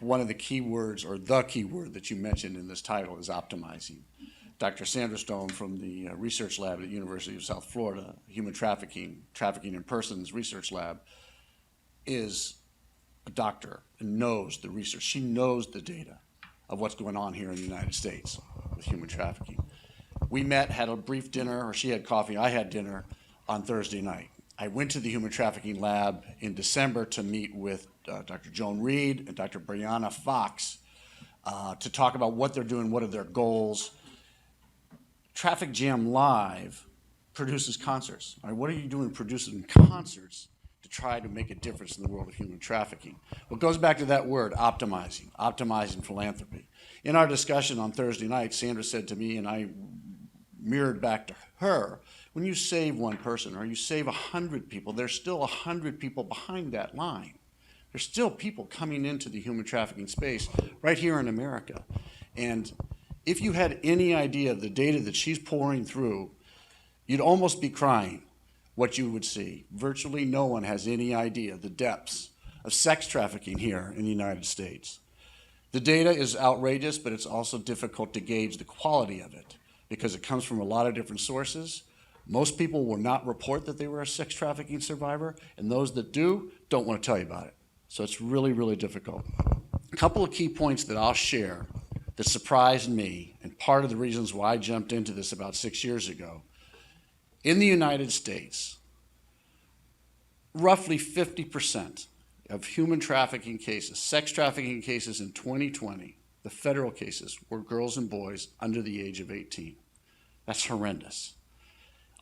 one of the key words, or the key word that you mentioned in this title, is optimizing. Dr. Sandra Stone from the research lab at the University of South Florida, Human Trafficking in Persons Research Lab, is a doctor and knows the research. She knows the data of what's going on here in the United States with human trafficking. We met, had a brief dinner, or she had coffee, I had dinner on Thursday night. I went to the Human Trafficking Lab in December to meet with Dr. Joan Reed and Dr. Brianna Fox to talk about what they're doing, what are their goals. Traffic Jam Live produces concerts. All right, what are you doing producing concerts to try to make a difference in the world of human trafficking? Well, it goes back to that word, optimizing philanthropy. In our discussion on Thursday night, Sandra said to me, and I mirrored back to her, when you save one person or you save 100 people, there's still 100 people behind that line. There's still people coming into the human trafficking space right here in America. And if you had any idea of the data that she's pouring through, you'd almost be crying what you would see. Virtually no one has any idea the depths of sex trafficking here in the United States. The data is outrageous, but it's also difficult to gauge the quality of it because it comes from a lot of different sources. Most people will not report that they were a sex trafficking survivor, and those that do don't want to tell you about it. So it's really, really difficult. A couple of key points that I'll share that surprised me, and part of the reasons why I jumped into this about 6 years ago. In the United States, roughly 50% of human trafficking cases, sex trafficking cases in 2020, the federal cases, were girls and boys under the age of 18. That's horrendous.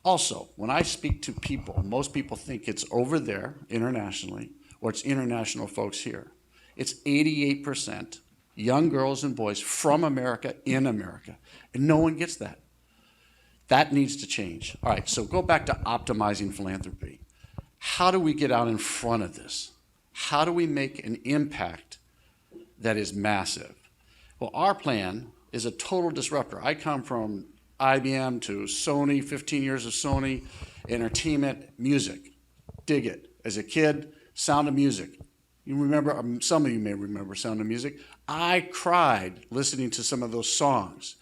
Also, when I speak to people, most people think it's over there internationally, or it's international folks here. It's 88% young girls and boys from America in America, and no one gets that. That needs to change. All right, so go back to optimizing philanthropy. How do we get out in front of this? How do we make an impact that is massive? Well, our plan is a total disruptor. I come from IBM to Sony, 15 years of Sony, entertainment, music. Dig it. As a kid, Sound of Music. You remember, some of you may remember Sound of Music. I cried listening to some of those songs.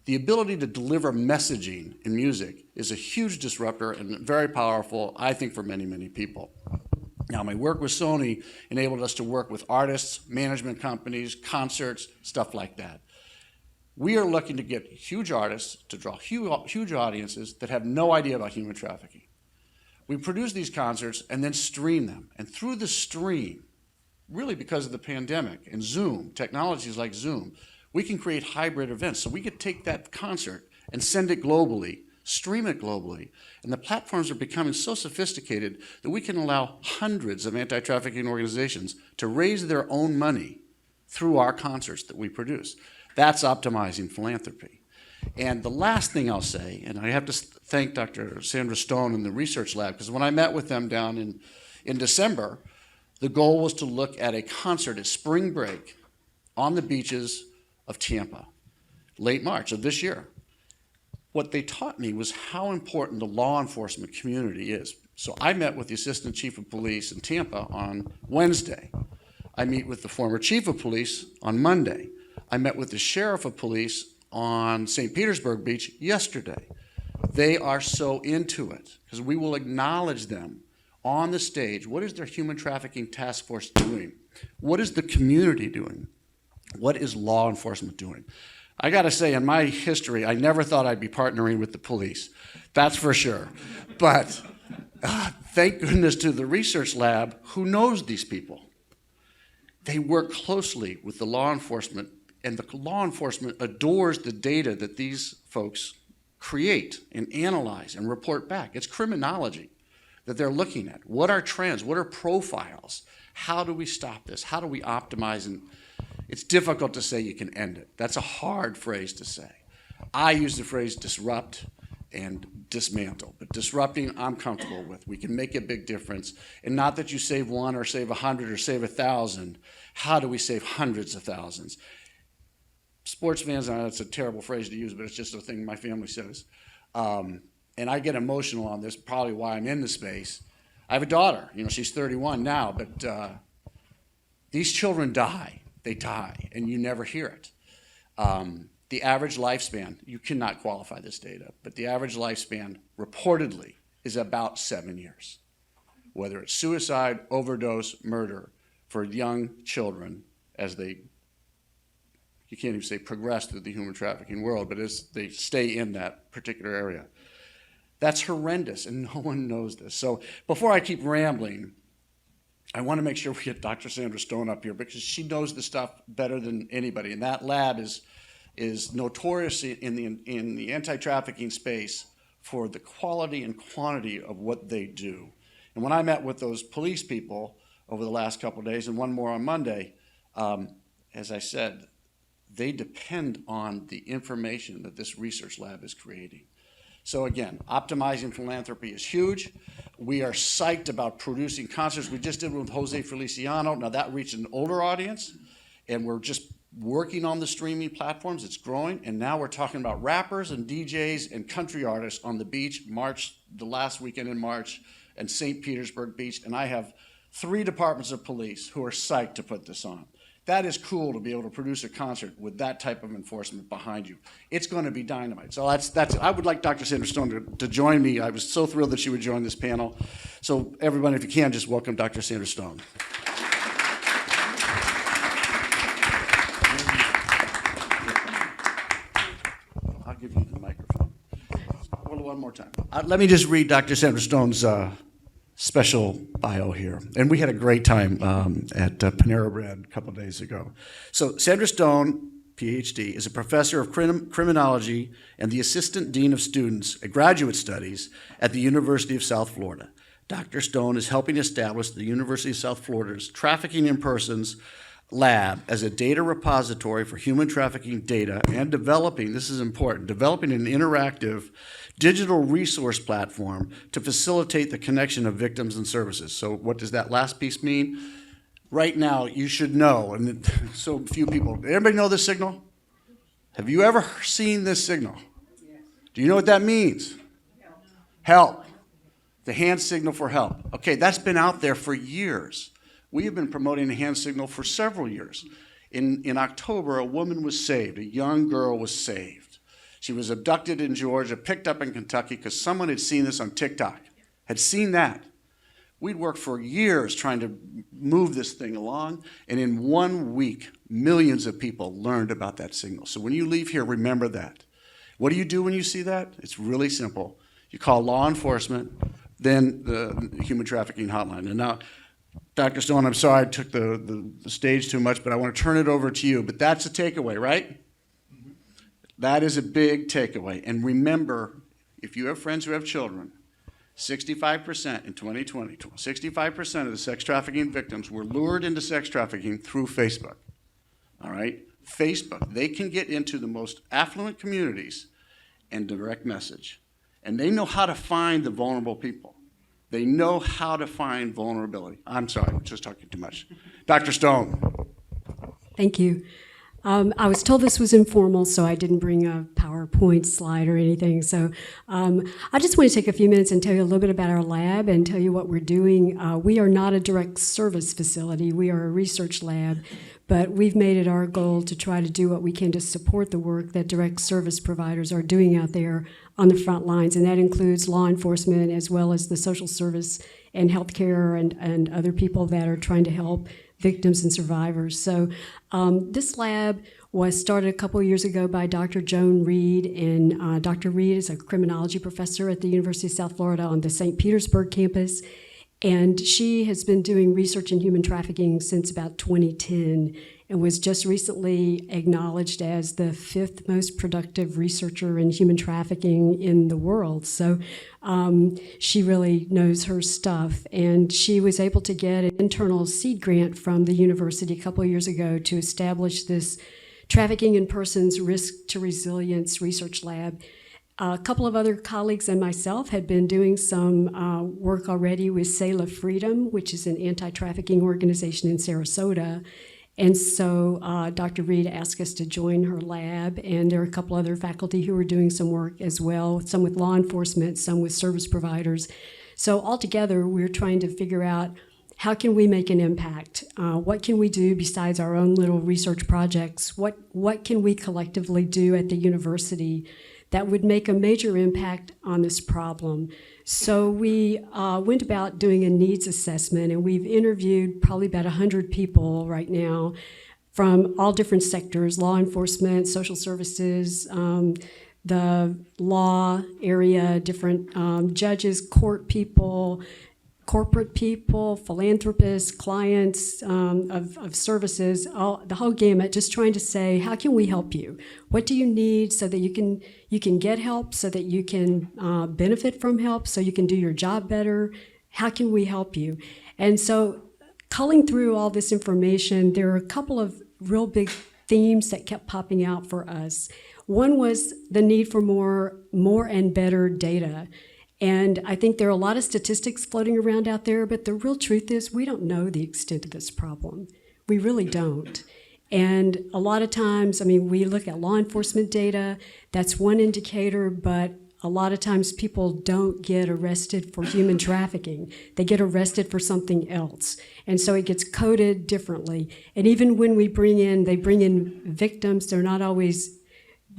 The ability to deliver messaging in music is a huge disruptor and very powerful, I think, for many, many people. Now, my work with Sony enabled us to work with artists, management companies, concerts, stuff like that. We are looking to get huge artists to draw huge audiences that have no idea about human trafficking. We produce these concerts and then stream them. And through the stream, really because of the pandemic and Zoom, technologies like Zoom, we can create hybrid events. So we could take that concert and send it globally, stream it globally. And the platforms are becoming so sophisticated that we can allow hundreds of anti-trafficking organizations to raise their own money through our concerts that we produce. That's optimizing philanthropy. And the last thing I'll say, and I have to thank Dr. Sandra Stone and the research lab, because when I met with them down in December, the goal was to look at a concert at spring break on the beaches of Tampa, late March of this year. What they taught me was how important the law enforcement community is. So I met with the Assistant Chief of Police in Tampa on Wednesday. I meet with the former Chief of Police on Monday. I met with the Sheriff of Police on St. Petersburg Beach yesterday. They are so into it because we will acknowledge them on the stage. What is their human trafficking task force doing? What is the community doing? What is law enforcement doing? I gotta say, in my history, I never thought I'd be partnering with the police. That's for sure. But thank goodness to the research lab who knows these people. They work closely with the law enforcement, and the law enforcement adores the data that these folks create and analyze and report back. It's criminology that they're looking at. What are trends? What are profiles? How do we stop this? How do we optimize? And it's difficult to say you can end it. That's a hard phrase to say. I use the phrase disrupt and dismantle, but disrupting I'm comfortable with. We can make a big difference. And not that you save one or save 100 or save 1,000. How do we save hundreds of thousands? Sports fans, I know it's a terrible phrase to use, but it's just a thing my family says. And I get emotional on this, probably why I'm in the space. I have a daughter, she's 31 now, but these children die They die, and you never hear it. The average lifespan, you cannot qualify this data, but the average lifespan reportedly is about 7 years. Whether it's suicide, overdose, murder for young children as they, you can't even say progress through the human trafficking world, but as they stay in that particular area. That's horrendous, and no one knows this. So before I keep rambling, I want to make sure we get Dr. Sandra Stone up here because she knows the stuff better than anybody. And that lab is notorious in the anti-trafficking space for the quality and quantity of what they do. And when I met with those police people over the last couple of days, and one more on Monday, as I said, they depend on the information that this research lab is creating. So again, optimizing philanthropy is huge. We are psyched about producing concerts. We just did one with Jose Feliciano. Now that reached an older audience, and we're just working on the streaming platforms. It's growing, and now we're talking about rappers and DJs and country artists on the beach, the last weekend in March, and St. Petersburg Beach, and I have 3 departments of police who are psyched to put this on. That is cool to be able to produce a concert with that type of enforcement behind you. It's going to be dynamite. So that's I would like Dr. Sandra Stone to join me. I was so thrilled that she would join this panel. So everybody, if you can, just welcome Dr. Sandra Stone. I'll give you the microphone. One more time. Let me just read Dr. Sandra Stone's special bio here. And we had a great time at Panera Bread a couple of days ago. So Sandra Stone, PhD, is a professor of criminology and the assistant dean of students at graduate studies at the University of South Florida. Dr. Stone is helping establish the University of South Florida's Trafficking in Persons lab as a data repository for human trafficking data and developing, this is important, developing an interactive digital resource platform to facilitate the connection of victims and services. So what does that last piece mean? Right now, you should know, and so few people, everybody know this signal? Have you ever seen this signal? Do you know what that means? Help. The hand signal for help. Okay, that's been out there for years. We have been promoting the hand signal for several years. In October, a woman was saved. A young girl was saved. She was abducted in Georgia, picked up in Kentucky because someone had seen this on TikTok, had seen that. We'd worked for years trying to move this thing along, and in 1 week, millions of people learned about that signal. So when you leave here, remember that. What do you do when you see that? It's really simple. You call law enforcement, then the human trafficking hotline. And now, Dr. Stone, I'm sorry I took the stage too much, but I want to turn it over to you. But that's a takeaway, right? Mm-hmm. That is a big takeaway. And remember, if you have friends who have children, 65% in 2020, 65% of the sex trafficking victims were lured into sex trafficking through Facebook. All right? Facebook. They can get into the most affluent communities and direct message. And they know how to find the vulnerable people. They know how to find vulnerability. I'm sorry, I'm just talking too much. Dr. Stone. Thank you. I was told this was informal, so I didn't bring a PowerPoint slide or anything. So I just want to take a few minutes and tell you a little bit about our lab and tell you what we're doing. We are not a direct service facility. We are a research lab, but we've made it our goal to try to do what we can to support the work that direct service providers are doing out there on the front lines, and that includes law enforcement as well as the social service and healthcare and other people that are trying to help victims and survivors. So this lab was started a couple of years ago by Dr. Joan Reed, and Dr. Reed is a criminology professor at the University of South Florida on the St. Petersburg campus, and she has been doing research in human trafficking since about 2010 and was just recently acknowledged as the 5th most productive researcher in human trafficking in the world. So she really knows her stuff. And she was able to get an internal seed grant from the university a couple of years ago to establish this Trafficking in Persons Risk to Resilience Research Lab. A couple of other colleagues and myself had been doing some work already with Selah Freedom, which is an anti-trafficking organization in Sarasota. And so Dr. Reed asked us to join her lab, and there are a couple other faculty who are doing some work as well, some with law enforcement, some with service providers. So altogether, we're trying to figure out how can we make an impact? What can we do besides our own little research projects? What can we collectively do at the university that would make a major impact on this problem? So we went about doing a needs assessment, and we've interviewed probably about 100 people right now from all different sectors: law enforcement, social services, the law area, different judges, court people, corporate people, philanthropists, clients of services, the whole gamut, just trying to say, how can we help you? What do you need so that you can get help, so that you can benefit from help, so you can do your job better? How can we help you? And so culling through all this information, there are a couple of real big themes that kept popping out for us. One was the need for more and better data. And I think there are a lot of statistics floating around out there, but the real truth is we don't know the extent of this problem. We really don't. And a lot of times, we look at law enforcement data, that's one indicator, but a lot of times people don't get arrested for human trafficking. They get arrested for something else. And so it gets coded differently. And even when they bring in victims, they're not always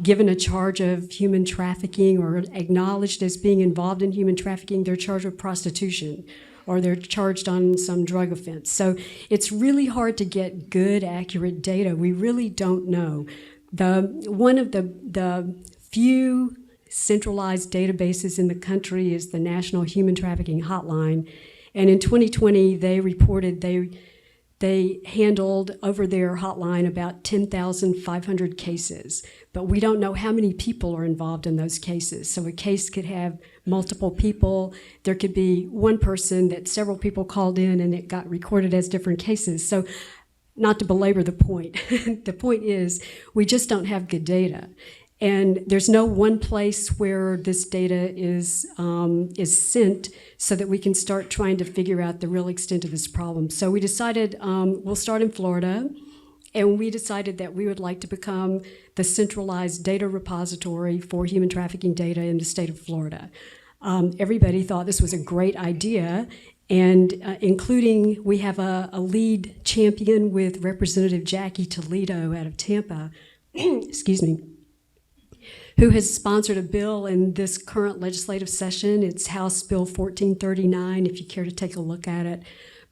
given a charge of human trafficking or acknowledged as being involved in human trafficking. They're charged with prostitution, or they're charged on some drug offense. So it's really hard to get good, accurate data. We really don't know. One of the few centralized databases in the country is the National Human Trafficking Hotline. And in 2020, they reported they handled over their hotline about 10,500 cases, but we don't know how many people are involved in those cases. So a case could have multiple people. There could be one person that several people called in and it got recorded as different cases. So not to belabor the point, the point is we just don't have good data. And there's no one place where this data is sent so that we can start trying to figure out the real extent of this problem. So we decided we'll start in Florida, and we decided that we would like to become the centralized data repository for human trafficking data in the state of Florida. Everybody thought this was a great idea, and including we have a lead champion with Representative Jackie Toledo out of Tampa, excuse me, who has sponsored a bill in this current legislative session. It's House Bill 1439, if you care to take a look at it.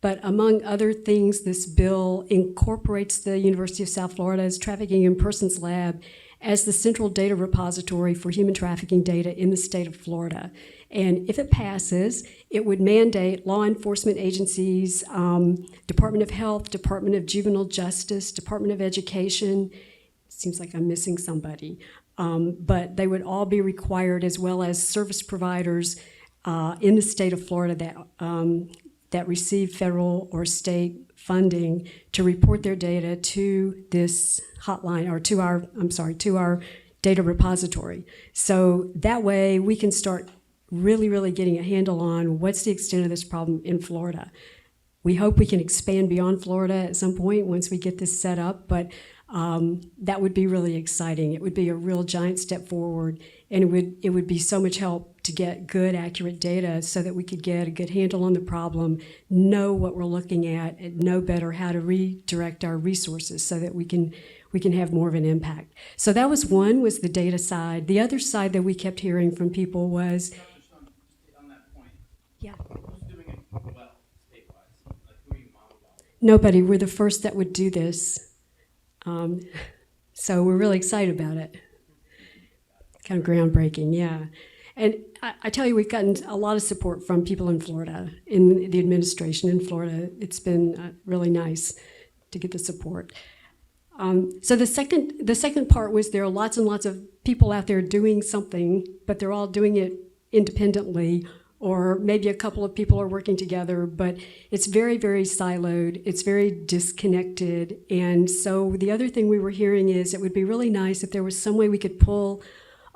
But among other things, this bill incorporates the University of South Florida's Trafficking in Persons Lab as the central data repository for human trafficking data in the state of Florida. And if it passes, it would mandate law enforcement agencies, Department of Health, Department of Juvenile Justice, Department of Education. Seems like I'm missing somebody. But they would all be required, as well as service providers in the state of Florida that receive federal or state funding, to report their data to this hotline, or to our data repository. So that way we can start really getting a handle on what's the extent of this problem in Florida. We hope we can expand beyond Florida at some point once we get this set up, but that would be really exciting. It would be a real giant step forward, and it would be so much help to get good, accurate data so that we could get a good handle on the problem, know what we're looking at, and know better how to redirect our resources so that we can have more of an impact. So that was the data side. The other side that we kept hearing from people was, on that point, yeah, who's doing it well statewide? Like, who are you modeled on? nobody. We're the first that would do this. So we're really excited about it. Kind of groundbreaking, yeah. And I tell you, we've gotten a lot of support from people in Florida, in the administration in Florida. It's been really nice to get the support. So the second part was there are lots and lots of people out there doing something, but they're all doing it independently, or maybe a couple of people are working together, but it's very siloed, it's very disconnected. And so the other thing we were hearing is it would be really nice if there was some way we could pull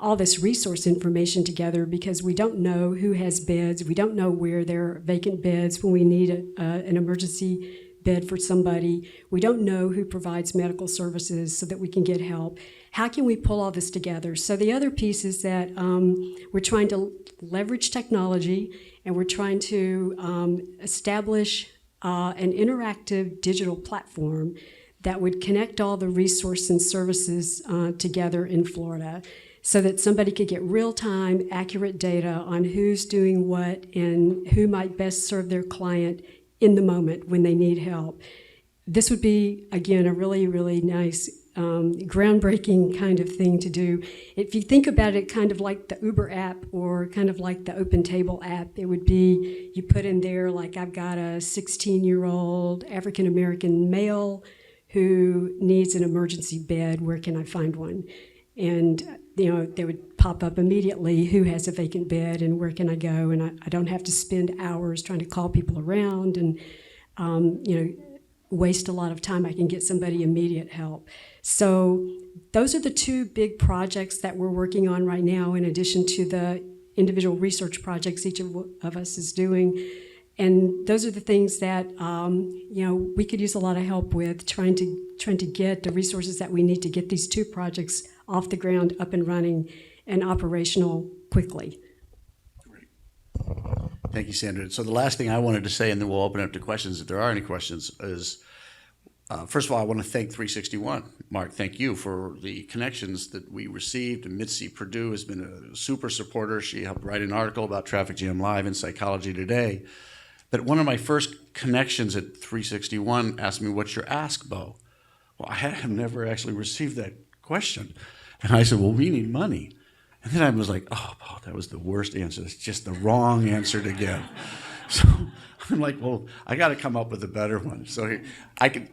all this resource information together, because we don't know who has beds, we don't know where there are vacant beds when we need an emergency bed for somebody. We don't know who provides medical services so that we can get help. How can we pull all this together? So the other piece is that we're trying to leverage technology, and we're trying to establish an interactive digital platform that would connect all the resources and services together in Florida so that somebody could get real-time, accurate data on who's doing what and who might best serve their client in the moment when they need help. This would be, again, a really, really nice, groundbreaking kind of thing to do. If you think about it kind of like the Uber app or kind of like the Open Table app, it would be, you put in there, like, I've got a 16-year-old African-American male who needs an emergency bed, where can I find one? And, they would pop up immediately, who has a vacant bed and where can I go? And I don't have to spend hours trying to call people around and, waste a lot of time. I can get somebody immediate help. So those are the two big projects that we're working on right now, in addition to the individual research projects each of us is doing. And those are the things that we could use a lot of help with, trying to get the resources that we need to get these two projects off the ground, up and running, and operational quickly. Great. Thank you, Sandra. So the last thing I wanted to say, and then we'll open it up to questions if there are any questions, is first of all, I want to thank 361. Mark, thank you for the connections that we received. And Mitzi Purdue has been a super supporter. She helped write an article about Traffic Jam Live in Psychology Today. But one of my first connections at 361 asked me, "What's your ask, Bo?" Well, I have never actually received that question. And I said, "Well, we need money." And then I was like, "Oh, Bo, that was the worst answer. It's just the wrong answer to give." So I'm like, well, I got to come up with a better one. So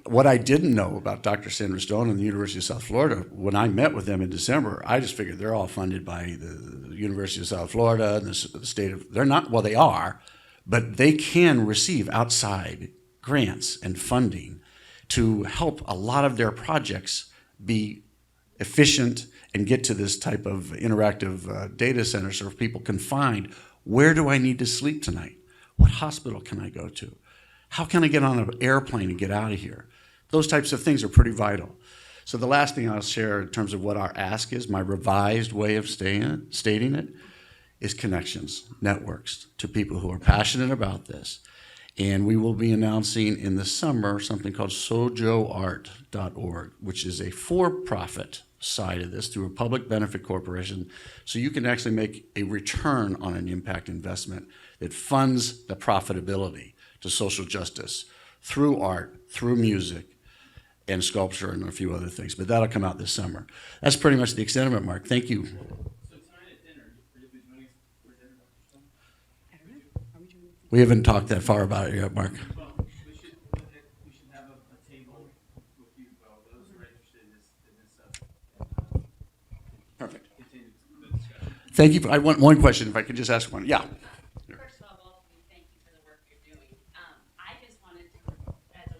what I didn't know about Dr. Sandra Stone and the University of South Florida, when I met with them in December, I just figured they're all funded by the University of South Florida and the state of, they're not, well, they are, but they can receive outside grants and funding to help a lot of their projects be efficient and get to this type of interactive data center so people can find, where do I need to sleep tonight? What hospital can I go to? How can I get on an airplane and get out of here? Those types of things are pretty vital. So the last thing I'll share in terms of what our ask is, my revised way of stating it, is connections, networks to people who are passionate about this. And we will be announcing in the summer something called sojoart.org, which is a for-profit side of this through a public benefit corporation. So you can actually make a return on an impact investment that funds the profitability to social justice through art, through music, and sculpture, and a few other things. But that'll come out this summer. That's pretty much the extent of it, Mark. Thank you. So tonight at dinner, are you joining us for dinner, Dr. Stone? I don't know. Are we doing We haven't talked that far about it yet, Mark. Well, we should have a table with you, those who are interested in this, Perfect. continue the discussion. Thank you. I want one question, if I could just ask one. Yeah. First of all, both of you, thank you for the work you're doing. I just wanted to, as a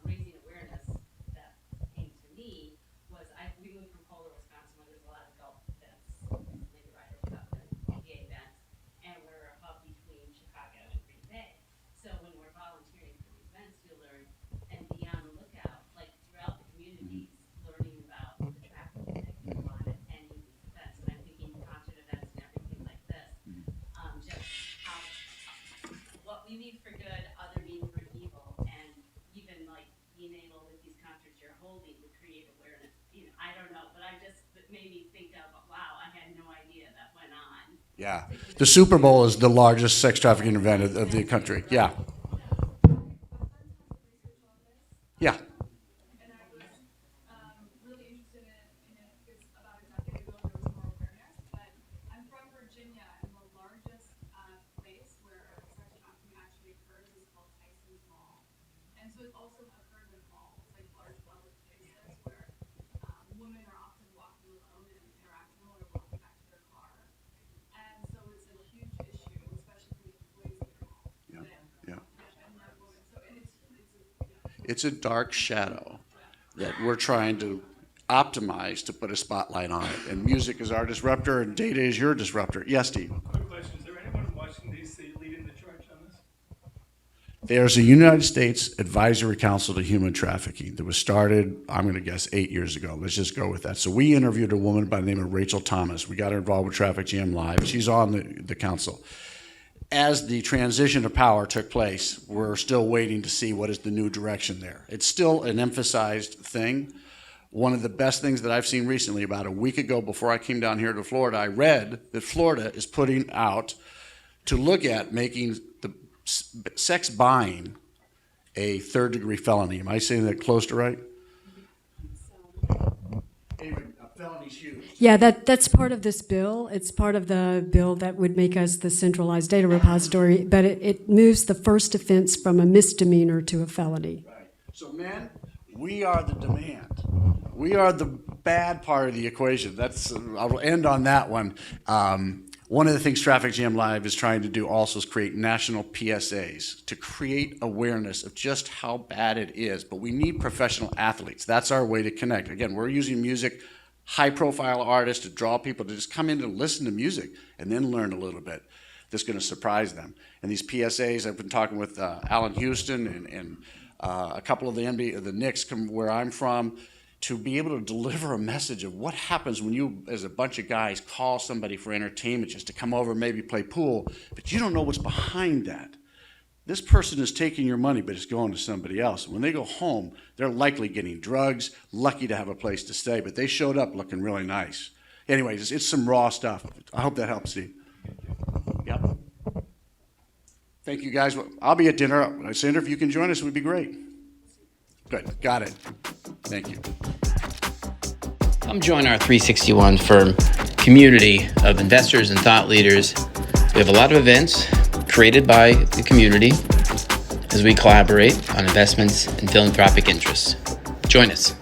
raising awareness that came to me, was we moved from Kohler, Wisconsin, where there's a lot of golf events, maybe right about the PGA events, and we're a hub between Chicago and Green Bay. So when we're volunteering for these events, you learn and be on the lookout, like throughout the communities, learning about the trafficking that can go on at any of these events. And I'm thinking concert events and everything like this. Just how what we mean for good, other mean for evil, and even like being able with these concerts you're holding to create awareness. I don't know, but it made me think of, wow, I had no idea that went on. Yeah. The Super Bowl is the largest sex trafficking event of the country. Yeah. Yeah. And I was really interested in it because about a decade ago there was more awareness. But I'm from Virginia, and the largest place where sex trafficking actually occurs is called Tyson's Mall. And so it also occurs in malls, like large public places where women are often walking alone and interacting or walking back to their car. And so it's a huge issue, especially for the employees of the mall. Yeah. Yeah. And that woman. So and It's a dark shadow that we're trying to optimize to put a spotlight on it. And music is our disruptor, and data is your disruptor. Yes, Steve? Quick question, is there anyone in Washington DC leading the charge on this? There's a United States Advisory Council to Human Trafficking that was started, I'm going to guess, 8 years ago. Let's just go with that. So we interviewed a woman by the name of Rachel Thomas. We got her involved with Traffic Jam Live. She's on the council. as the transition of power took place, we're still waiting to see what is the new direction there. It's still an emphasized thing. One of the best things that I've seen recently, about a week ago before I came down here to Florida, I read that Florida is putting out to look at making the sex buying a third-degree felony. Am I saying that close to right? A felony's huge. Yeah, that's part of this bill. It's part of the bill that would make us the centralized data repository, but it moves the first offense from a misdemeanor to a felony. Right. So, men, we are the demand. We are the bad part of the equation. I'll end on that one. One of the things Traffic Jam Live is trying to do also is create national PSAs to create awareness of just how bad it is. But we need professional athletes. That's our way to connect. Again, we're using music, high-profile artists to draw people to just come in and listen to music and then learn a little bit. That's going to surprise them. And these PSAs, I've been talking with Allen Houston and a couple of the Knicks, where I'm from, to be able to deliver a message of what happens when you, as a bunch of guys, call somebody for entertainment just to come over and maybe play pool, but you don't know what's behind that. This person is taking your money, but it's going to somebody else. When they go home, they're likely getting drugs, lucky to have a place to stay, but they showed up looking really nice. Anyways, it's some raw stuff. I hope that helps, Steve. Yep. Thank you, guys. I'll be at dinner. Sandra, if you can join us, it would be great. Good. Got it. Thank you. Come join our 361 Firm community of investors and thought leaders. We have a lot of events created by the community as we collaborate on investments and philanthropic interests. Join us.